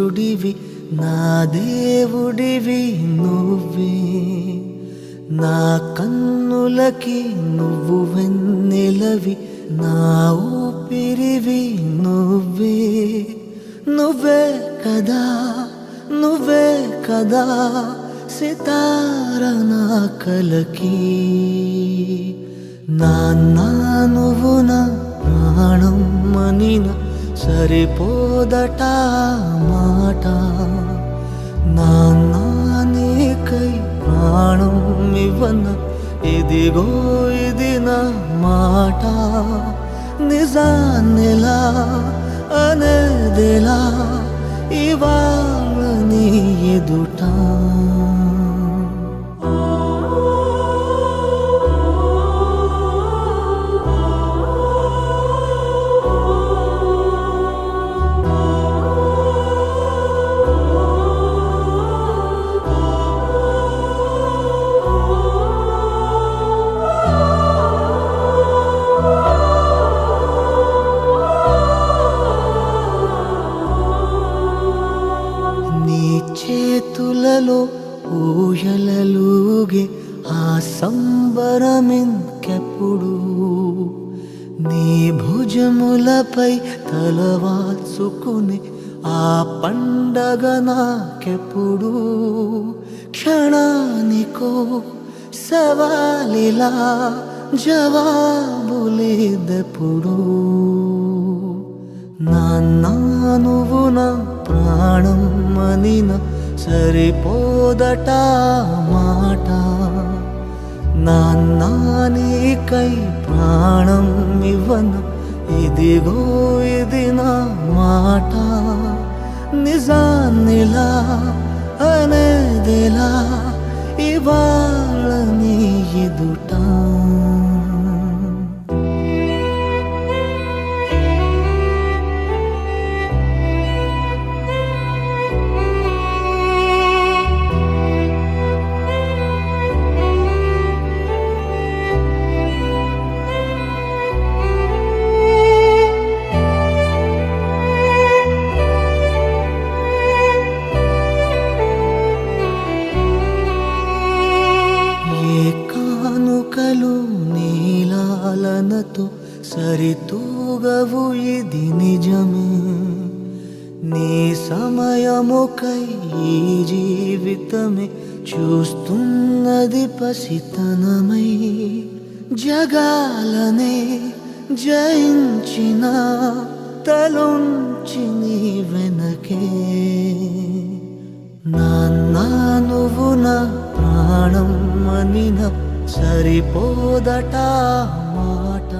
సూర్యుడివి నా దేవుడివి నువ్వే నా కన్నులకి నువ్వు వెన్నెలవి నా ఊపిరివి నువ్వే నువ్వే కదా నువ్వే కదా సితార నా కలకి నాన్నా నువ్వు నా ప్రాణం మనిన సరిపోదట మాట నాన్నా నీకై ప్రాణం ఇవ్వన ఇదిగో ఇది నా మాట నిజాన్నిలా అనేదిలా ఇవాళ నీ ఎదుట చేతులలో ఊయలలుగే ఆ సంబరమింకెప్పుడు నీ భుజములపై తలవాల్చుకుని ఆ పండగ నాకెప్పుడు క్షణానికో సవాలిలా జవాబులేదెప్పుడు నాన్నా నువ్వు నా ప్రాణం మనిన సరిపోదట మాట నాన్నా నీకై ప్రాణం ఇవ్వన ఇదిగో ఇది నా మాట నిజాన్నిలా అనేదిలా ఇవాళ నీ ఎదుట కానుకలు నీలాలనతో సరితూగవు ఇది నిజమే నీ సమయముకై ఈ జీవితమే చూస్తున్నది పసితనమై జగాలనే జయించిన తలొంచి నీ వెనకే నాన్నా నువ్వు నా ప్రాణం మనిన సరిపోదట మాట